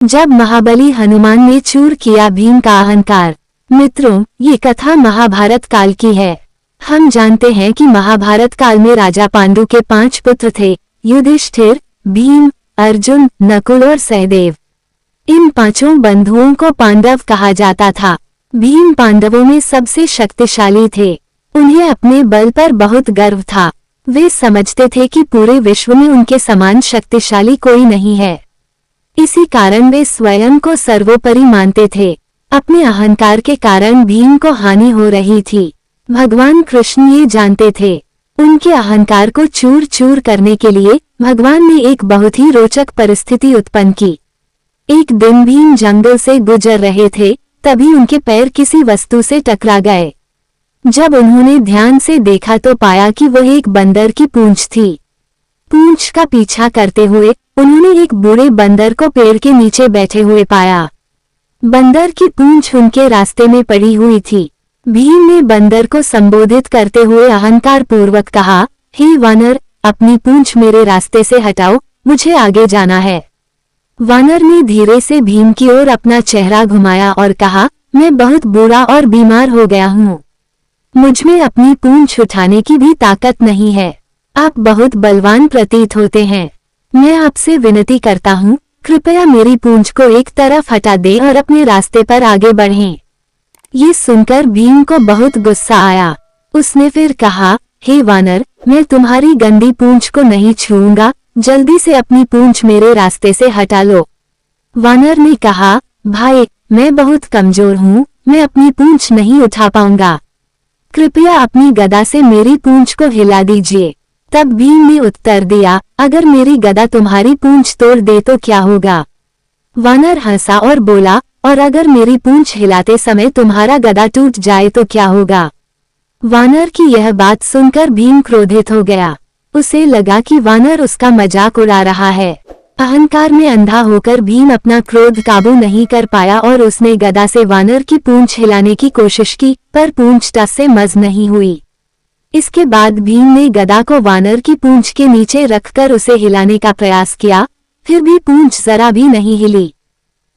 जब महाबली हनुमान ने चूर किया भीम का अहंकार। मित्रों, ये कथा महाभारत काल की है। हम जानते हैं कि महाभारत काल में राजा पांडु के 5 पुत्र थे, युधिष्ठिर, भीम, अर्जुन, नकुल और सहदेव। इन 5 बंधुओं को पांडव कहा जाता था। भीम पांडवों में सबसे शक्तिशाली थे। उन्हें अपने बल पर बहुत गर्व था। वे समझते थे कि पूरे विश्व में उनके समान शक्तिशाली कोई नहीं है। इसी कारण वे स्वयं को सर्वोपरि मानते थे। अपने अहंकार के कारण भीम को हानि हो रही थी। भगवान कृष्ण ये जानते थे। उनके अहंकार को चूर चूर करने के लिए भगवान ने एक बहुत ही रोचक परिस्थिति उत्पन्न की। एक दिन भीम जंगल से गुजर रहे थे, तभी उनके पैर किसी वस्तु से टकरा गए। जब उन्होंने ध्यान से देखा तो पाया कि वह एक बंदर की पूंछ थी। पूंछ का पीछा करते हुए उन्होंने एक बूढ़े बंदर को पेड़ के नीचे बैठे हुए पाया। बंदर की पूंछ उनके रास्ते में पड़ी हुई थी। भीम ने बंदर को संबोधित करते हुए अहंकार पूर्वक कहा, हे वानर, अपनी पूंछ मेरे रास्ते से हटाओ, मुझे आगे जाना है। वानर ने धीरे से भीम की ओर अपना चेहरा घुमाया और कहा, मैं बहुत बूढ़ा और बीमार हो गया हूँ। मुझमें अपनी पूंछ उठाने की भी ताकत नहीं है। आप बहुत बलवान प्रतीत होते हैं। मैं आपसे विनती करता हूँ, कृपया मेरी पूंछ को एक तरफ हटा दें और अपने रास्ते पर आगे बढ़ें। ये सुनकर भीम को बहुत गुस्सा आया। उसने फिर कहा, हे वानर, मैं तुम्हारी गंदी पूंछ को नहीं छूऊंगा, जल्दी से अपनी पूंछ मेरे रास्ते से हटा लो। वानर ने कहा, भाई, मैं बहुत कमजोर हूँ, मैं अपनी पूंछ नहीं उठा पाऊंगा। कृपया अपनी गदा से मेरी पूंछ को हिला दीजिए। तब भीम ने उत्तर दिया, अगर मेरी गदा तुम्हारी पूंछ तोड़ दे तो क्या होगा? वानर हंसा और बोला, और अगर मेरी पूंछ हिलाते समय तुम्हारा गदा टूट जाए तो क्या होगा? वानर की यह बात सुनकर भीम क्रोधित हो गया। उसे लगा कि वानर उसका मजाक उड़ा रहा है। अहंकार में अंधा होकर भीम अपना क्रोध काबू नहीं कर पाया और उसने गदा से वानर की पूंछ हिलाने की कोशिश की, पर पूंछ टस से मज नहीं हुई। इसके बाद भीम ने गदा को वानर की पूंछ के नीचे रखकर उसे हिलाने का प्रयास किया, फिर भी पूंछ जरा भी नहीं हिली।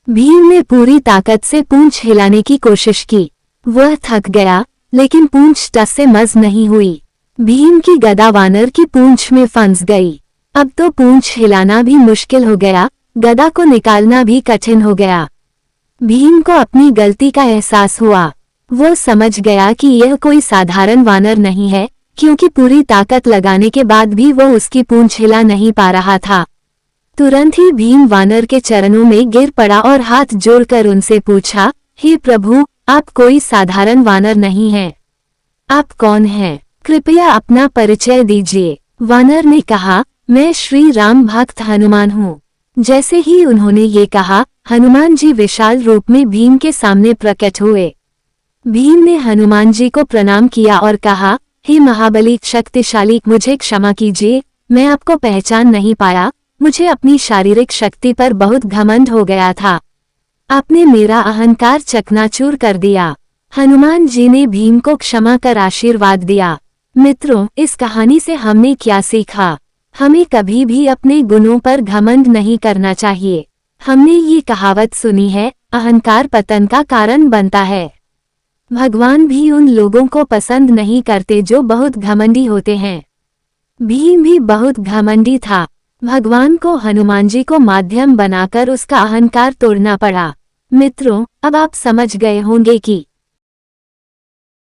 भीम ने पूरी ताकत से पूंछ हिलाने की कोशिश की। वह थक गया, लेकिन पूंछ टस से मज नहीं हुई। भीम की गदा वानर की पूंछ में फंस गई। अब तो पूंछ हिलाना भी मुश्किल हो गया, गदा को निकालना भी कठिन हो गया। भीम को अपनी गलती का एहसास हुआ। वो समझ गया कि यह कोई साधारण वानर नहीं है, क्योंकि पूरी ताकत लगाने के बाद भी वो उसकी पूंछ हिला नहीं पा रहा था। तुरंत ही भीम वानर के चरणों में गिर पड़ा और हाथ जोड़कर उनसे पूछा, हे प्रभु, आप कोई साधारण वानर नहीं हैं। आप कौन हैं? कृपया अपना परिचय दीजिए। वानर ने कहा, मैं श्री राम भक्त हनुमान हूँ। जैसे ही उन्होंने ये कहा, हनुमान जी विशाल रूप में भीम के सामने प्रकट हुए। भीम ने हनुमान जी को प्रणाम किया और कहा, हे महाबली शक्तिशाली, मुझे क्षमा कीजिए, मैं आपको पहचान नहीं पाया। मुझे अपनी शारीरिक शक्ति पर बहुत घमंड हो गया था। आपने मेरा अहंकार चकनाचूर कर दिया। हनुमान जी ने भीम को क्षमा कर आशीर्वाद दिया। मित्रों, इस कहानी से हमने क्या सीखा? हमें कभी भी अपने गुणों पर घमंड नहीं करना चाहिए। हमने ये कहावत सुनी है, अहंकार पतन का कारण बनता है। भगवान भी उन लोगों को पसंद नहीं करते जो बहुत घमंडी होते हैं। भीम भी बहुत घमंडी था। भगवान को हनुमान जी को माध्यम बनाकर उसका अहंकार तोड़ना पड़ा। मित्रों, अब आप समझ गए होंगे कि